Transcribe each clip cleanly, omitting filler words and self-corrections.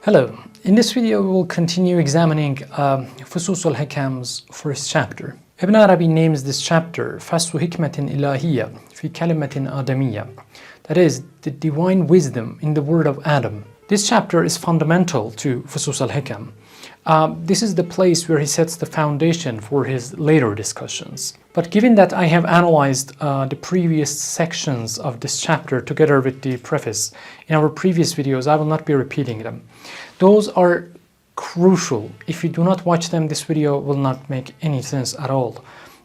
Hello, in this video we will continue examining Fusus al-Hikam's first chapter. Ibn Arabi names this chapter فَصْلُ حِكْمَةٍ إِلَهِيَّةٍ فِي كَلِمَةٍ آدَمِيَّةٍ, that is, the divine wisdom in the word of Adam. This chapter is fundamental to Fusus al-Hikam. This is the place where he sets the foundation for his later discussions. But given that I have analyzed the previous sections of this chapter together with the preface in our previous videos, I will not be repeating them. Those are crucial. If you do not watch them, this video will not make any sense at all.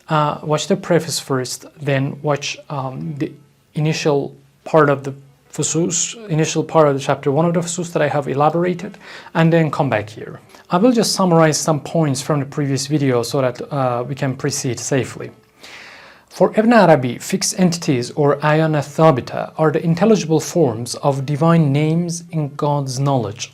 Watch the preface first, then watch the initial part of the Fusus, initial part of the chapter 1 of the Fusus that I have elaborated, and then come back here. I will just summarize some points from the previous video so that we can proceed safely. For Ibn Arabi, fixed entities or ayana thabita are the intelligible forms of divine names in God's knowledge,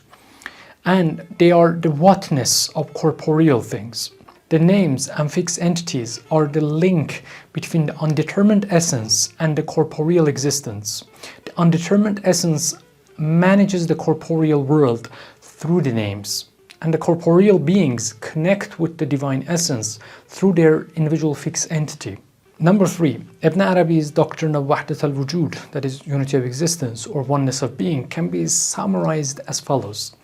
and they are the whatness of corporeal things. The names and fixed entities are the link between the undetermined essence and the corporeal existence. The undetermined essence manages the corporeal world through the names, and the corporeal beings connect with the divine essence through their individual fixed entity. Number 3, Ibn Arabi's doctrine of wahdat al-wujud, that is, unity of existence or oneness of being, can be summarized as follows.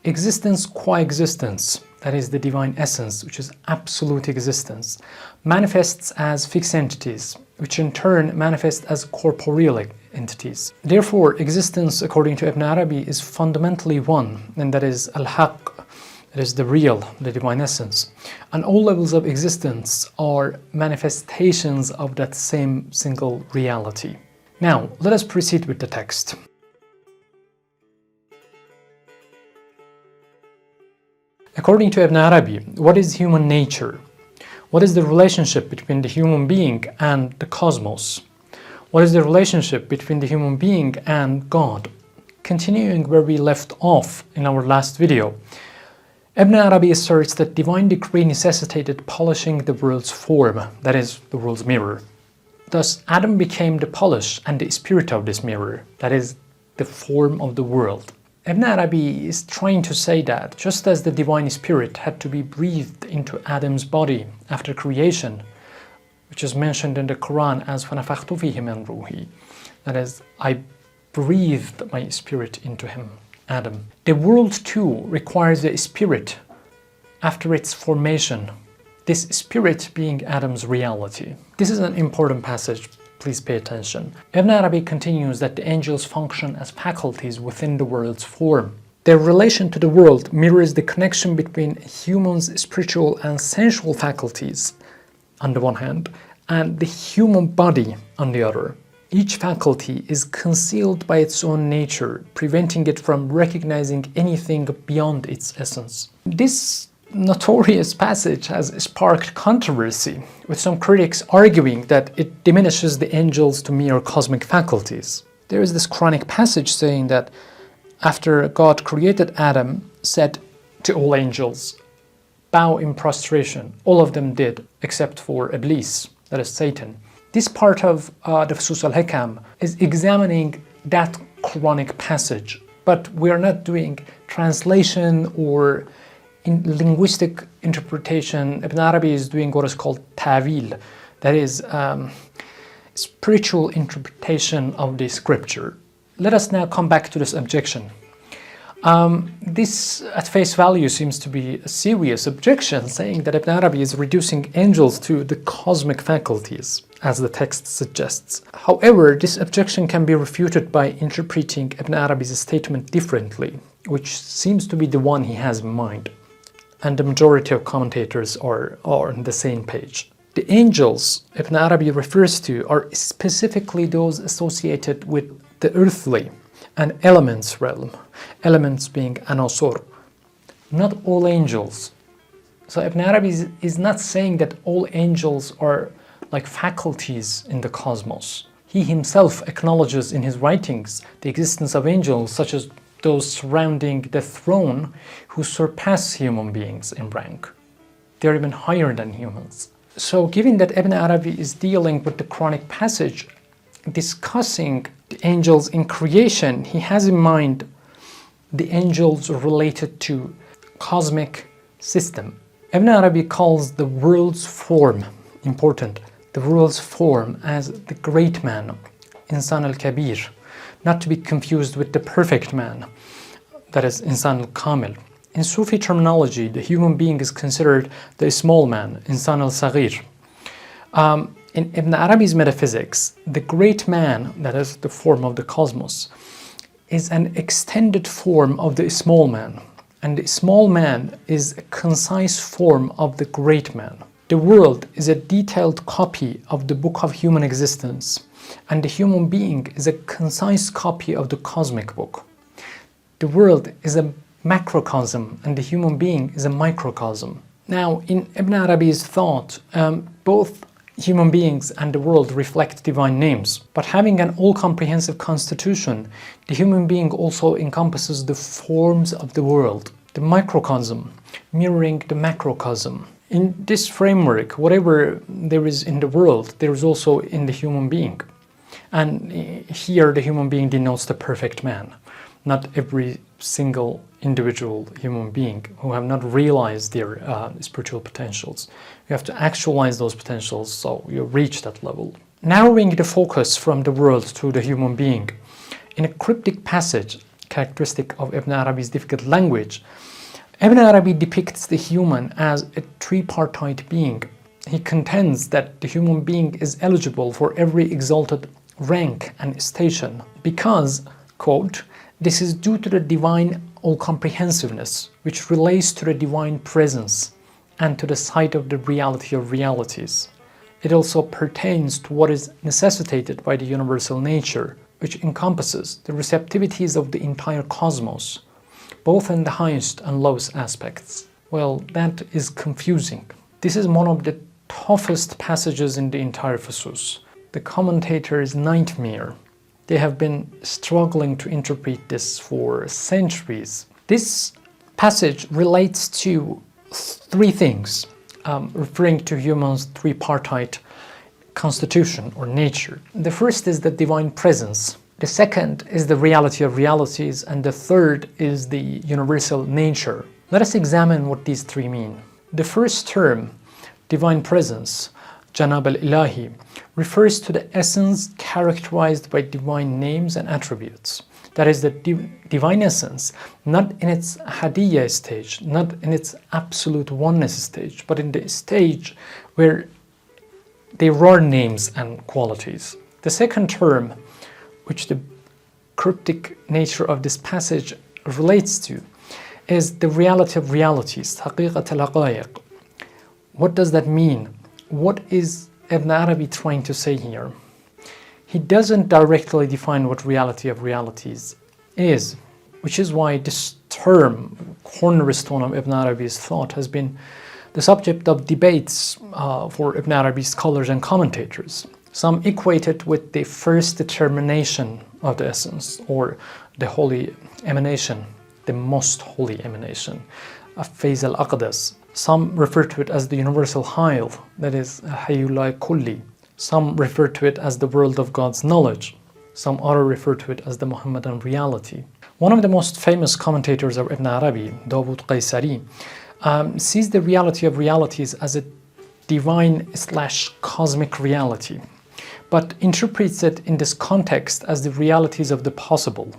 Existence coexistence, that is the divine essence, which is absolute existence, manifests as fixed entities, which in turn manifest as corporeal entities. Therefore, existence, according to Ibn Arabi, is fundamentally one, and that is al-Haq, that is the real, the divine essence. And all levels of existence are manifestations of that same single reality. Now, let us proceed with the text. According to Ibn Arabi, what is human nature? What is the relationship between the human being and the cosmos? What is the relationship between the human being and God? Continuing where we left off in our last video, Ibn Arabi asserts that divine decree necessitated polishing the world's form, that is, the world's mirror. Thus, Adam became the polish and the spirit of this mirror, that is, the form of the world. Ibn Arabi is trying to say that just as the divine spirit had to be breathed into Adam's body after creation, which is mentioned in the Quran as فَنَفَخْتُ فِيهِ مِنْ رُوحِي, that is, I breathed my spirit into him, Adam. The world too requires a spirit after its formation, this spirit being Adam's reality. This is an important passage. Please pay attention. Ibn Arabi continues that the angels function as faculties within the world's form. Their relation to the world mirrors the connection between a human's spiritual and sensual faculties on the one hand, and the human body on the other. Each faculty is concealed by its own nature, preventing it from recognizing anything beyond its essence. This notorious passage has sparked controversy, with some critics arguing that it diminishes the angels to mere cosmic faculties. There is this Quranic passage saying that after God created Adam, said to all angels, bow in prostration. All of them did, except for Iblis, that is Satan. This part of the Fusus al-Hikam is examining that Quranic passage, but we are not doing translation or in linguistic interpretation. Ibn Arabi is doing what is called ta'wil, that is spiritual interpretation of the scripture. Let us now come back to this objection. This at face value seems to be a serious objection, saying that Ibn Arabi is reducing angels to the cosmic faculties, as the text suggests. However, this objection can be refuted by interpreting Ibn Arabi's statement differently, which seems to be the one he has in mind. And the majority of commentators are on the same page. The angels Ibn Arabi refers to are specifically those associated with the earthly and elements realm, elements being anasur, not all angels. So Ibn Arabi is not saying that all angels are like faculties in the cosmos. He himself acknowledges in his writings the existence of angels such as those surrounding the throne who surpass human beings in rank. They're even higher than humans. So given that Ibn Arabi is dealing with the Quranic passage discussing the angels in creation, he has in mind the angels related to cosmic system. Ibn Arabi calls the world's form, important, the world's form as the great man, Insan al-Kabir, not to be confused with the perfect man, that is Insan al-Kamil. In Sufi terminology, the human being is considered the small man, Insan al-Saghir. In Ibn Arabi's metaphysics, the great man, that is the form of the cosmos, is an extended form of the small man. And the small man is a concise form of the great man. The world is a detailed copy of the book of human existence, and the human being is a concise copy of the cosmic book. The world is a macrocosm, and the human being is a microcosm. Now, in Ibn Arabi's thought, both human beings and the world reflect divine names, but having an all-comprehensive constitution, the human being also encompasses the forms of the world, the microcosm mirroring the macrocosm. In this framework, whatever there is in the world, there is also in the human being. And here the human being denotes the perfect man, not every single individual human being who have not realized their spiritual potentials. You have to actualize those potentials so you reach that level. Narrowing the focus from the world to the human being. In a cryptic passage, characteristic of Ibn Arabi's difficult language, Ibn Arabi depicts the human as a tripartite being. He contends that the human being is eligible for every exalted rank and station because, quote, this is due to the divine all-comprehensiveness, which relates to the divine presence and to the sight of the reality of realities. It also pertains to what is necessitated by the universal nature, which encompasses the receptivities of the entire cosmos, both in the highest and lowest aspects. Well, that is confusing. This is one of the toughest passages in the entire Fusus. The commentator's nightmare. They have been struggling to interpret this for centuries. This passage relates to three things, referring to humans' tripartite constitution or nature. The first is the divine presence. The second is the reality of realities, and the third is the universal nature. Let us examine what these three mean. The first term, divine presence, Janab al-Ilahi, refers to the essence characterized by divine names and attributes. That is the divine essence, not in its hadiyya stage, not in its absolute oneness stage, but in the stage where there are names and qualities. The second term, which the cryptic nature of this passage relates to, is the reality of realities, haqiqat al-haqa'iq. What does that mean? What is Ibn Arabi trying to say here? He doesn't directly define what reality of realities is, which is why this term, cornerstone of Ibn Arabi's thought, has been the subject of debates for Ibn Arabi scholars and commentators. Some equate it with the first determination of the essence, or the holy emanation, the most holy emanation, Fayz al-Aqdas. Some refer to it as the universal hayl, that is Hayyullah Kulli. Some refer to it as the world of God's knowledge. Some others refer to it as the Muhammadan reality. One of the most famous commentators of Ibn Arabi, Qayṣarī, sees the reality of realities as a divine/cosmic reality, but interprets it in this context as the realities of the possible,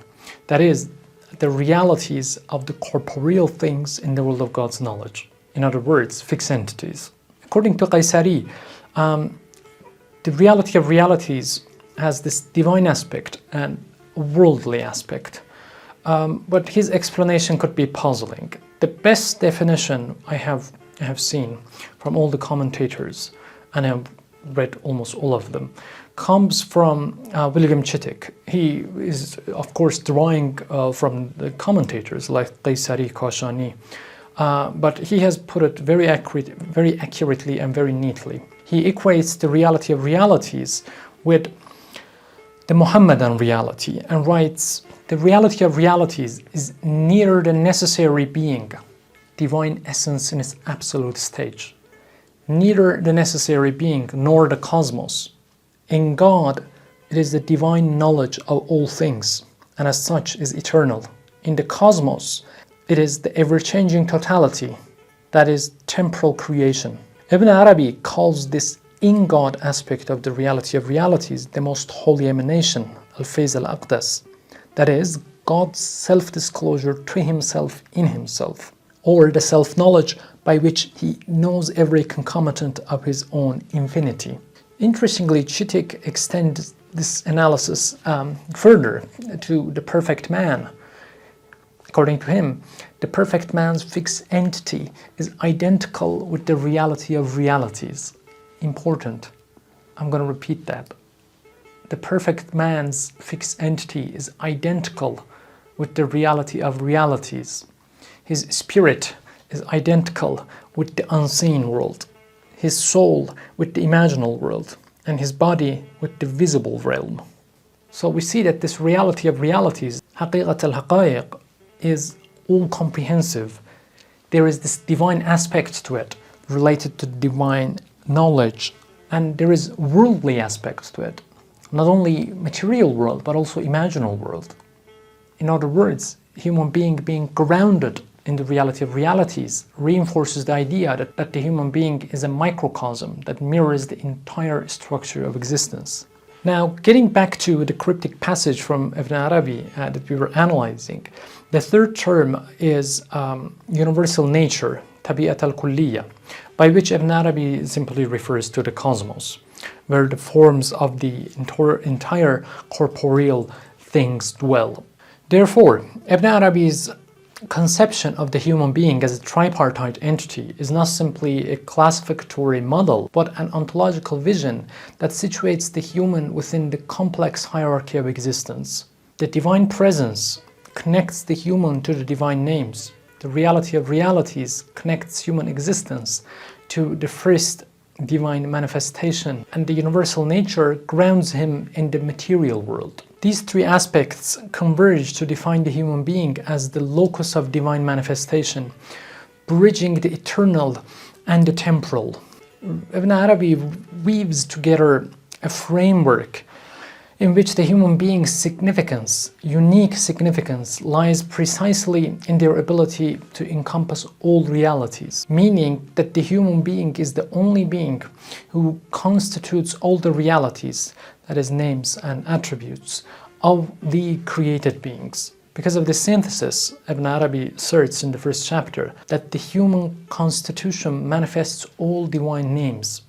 that is, the realities of the corporeal things in the world of God's knowledge. In other words, fixed entities. According to Qayṣarī, the reality of realities has this divine aspect and worldly aspect, but his explanation could be puzzling. The best definition I have seen from all the commentators, and I have read almost all of them, comes from William Chittick. He is, of course, drawing from the commentators like Qayṣarī, Kāshānī, but he has put it very accurately and very neatly. He equates the reality of realities with the Muhammadan reality and writes, the reality of realities is neither the necessary being, divine essence in its absolute stage, neither the necessary being nor the cosmos. In God, it is the divine knowledge of all things, and as such is eternal, In the cosmos, it is the ever-changing totality, that is temporal creation. Ibn Arabi calls this in-God aspect of the reality of realities the most holy emanation, al-Fayz al-Aqdas, that is, God's self-disclosure to himself in himself, or the self-knowledge by which he knows every concomitant of his own infinity. Interestingly, Chittick extends this analysis further to the perfect man. According to him, the perfect man's fixed entity is identical with the reality of realities. Important. I'm going to repeat that. The perfect man's fixed entity is identical with the reality of realities. His spirit is identical with the unseen world, his soul with the imaginal world, and his body with the visible realm. So we see that this reality of realities, حقيقة الحقائق, is all-comprehensive. There is this divine aspect to it, related to divine knowledge, and there is worldly aspects to it, not only material world, but also imaginal world. In other words, human being grounded in the reality of realities reinforces the idea that the human being is a microcosm that mirrors the entire structure of existence. Now, getting back to the cryptic passage from Ibn Arabi that we were analyzing, the third term is universal nature, tabi'at al-kulliyya, by which Ibn Arabi simply refers to the cosmos, where the forms of the entire corporeal things dwell. Therefore, Ibn Arabi's conception of the human being as a tripartite entity is not simply a classificatory model, but an ontological vision that situates the human within the complex hierarchy of existence. The divine presence connects the human to the divine names. The reality of realities connects human existence to the first divine manifestation, and the universal nature grounds him in the material world. These three aspects converge to define the human being as the locus of divine manifestation, bridging the eternal and the temporal. Ibn Arabi weaves together a framework in which the human being's significance, unique significance, lies precisely in their ability to encompass all realities, meaning that the human being is the only being who constitutes all the realities, that is, names and attributes, of the created beings. Because of this synthesis, Ibn Arabi asserts in the first chapter that the human constitution manifests all divine names.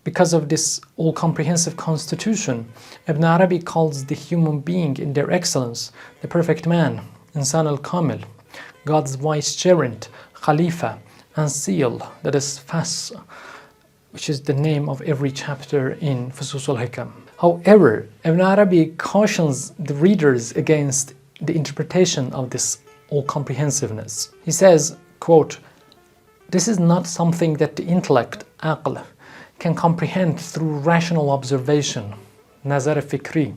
Because of this all-comprehensive constitution, Ibn Arabi calls the human being in their excellence the perfect man, Insan al-Kamil, God's vicegerent, Khalifa, and seal, that is Fas, which is the name of every chapter in Fusus al-Hikam. However, Ibn Arabi cautions the readers against the interpretation of this all-comprehensiveness. He says, quote, "This is not something that the intellect, aql, can comprehend through rational observation, nazar fikri.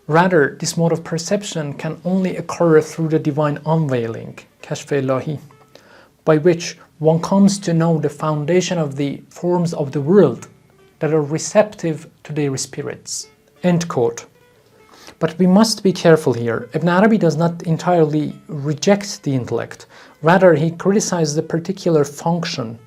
Rather, this mode of perception can only occur through the divine unveiling, kashf ilahi, by which one comes to know the foundation of the forms of the world that are receptive to their spirits." End quote. But we must be careful here. Ibn Arabi does not entirely reject the intellect. Rather, he criticizes the particular function,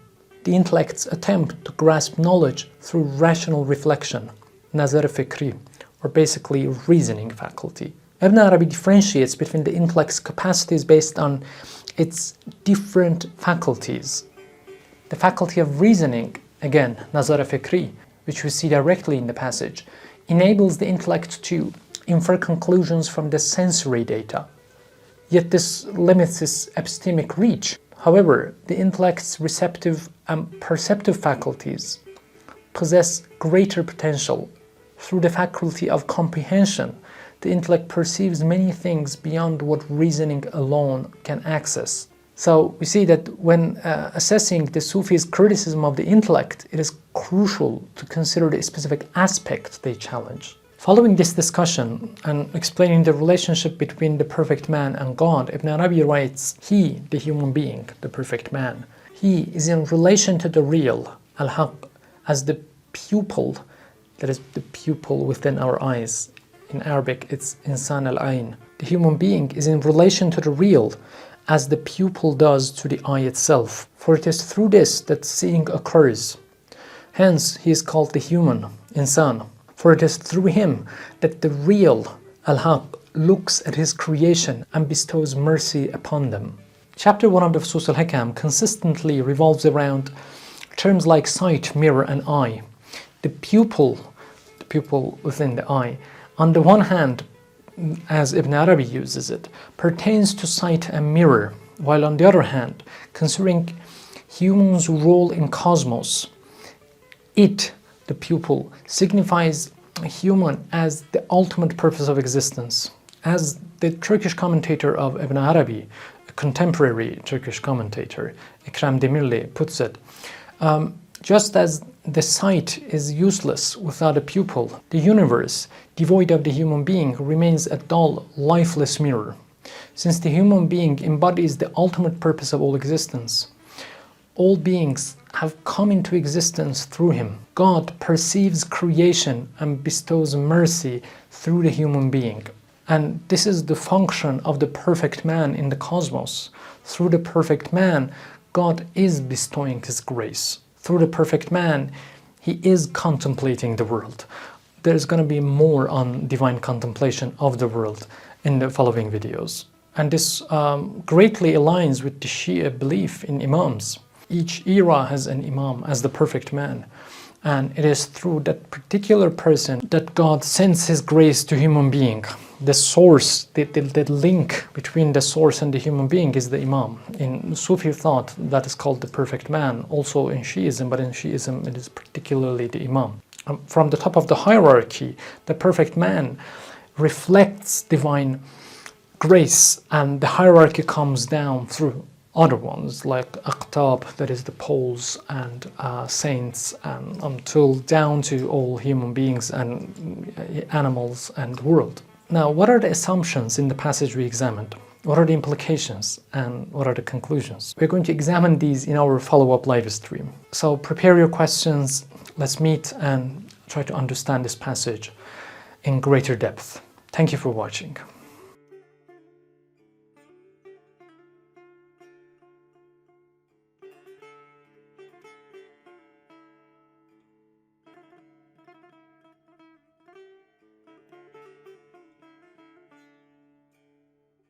the intellect's attempt to grasp knowledge through rational reflection, nazar fikri, or basically reasoning faculty. Ibn Arabi differentiates between the intellect's capacities based on its different faculties. The faculty of reasoning, again, nazar fikri, which we see directly in the passage, enables the intellect to infer conclusions from the sensory data. Yet this limits its epistemic reach. However, the intellect's receptive and perceptive faculties possess greater potential. Through the faculty of comprehension, the intellect perceives many things beyond what reasoning alone can access. So we see that when assessing the Sufis' criticism of the intellect, it is crucial to consider the specific aspect they challenge. Following this discussion and explaining the relationship between the perfect man and God, Ibn Arabi writes, "He, the human being, the perfect man, he is in relation to the real, al-Haq, as the pupil, that is the pupil within our eyes, In Arabic, it's insan al-ayn. The human being is in relation to the real as the pupil does to the eye itself. For it is through this that seeing occurs. Hence, he is called the human, insan. For it is through him that the real, al-haq, looks at his creation and bestows mercy upon them. Chapter 1 of the Fusus al-Hikam consistently revolves around terms like sight, mirror, and eye. The pupil within the eye, on the one hand, as Ibn Arabi uses it, pertains to sight and mirror, while on the other hand, considering humans' role in cosmos, it, the pupil, signifies a human as the ultimate purpose of existence. As the Turkish commentator of Ibn Arabi, a contemporary Turkish commentator, Ekrem Demirli, puts it, just as the sight is useless without a pupil, the universe, devoid of the human being, remains a dull, lifeless mirror. Since the human being embodies the ultimate purpose of all existence, all beings have come into existence through him. God perceives creation and bestows mercy through the human being. And this is the function of the perfect man in the cosmos. Through the perfect man, God is bestowing his grace. Through the perfect man, he is contemplating the world. There's going to be more on divine contemplation of the world in the following videos. And this greatly aligns with the Shia belief in imams. Each era has an imam as the perfect man. And it is through that particular person that God sends his grace to human being. The source, the link between the source and the human being is the imam. In Sufi thought, that is called the perfect man. Also in Shiism, but in Shiism it is particularly the imam. From the top of the hierarchy, the perfect man reflects divine grace, and the hierarchy comes down through other ones like aqtab, that is the poles, and saints, and until down to all human beings and animals and world. Now, what are the assumptions in the passage we examined? What are the implications and what are the conclusions? We're going to examine these in our follow-up live stream. So prepare your questions, let's meet and try to understand this passage in greater depth. Thank you for watching.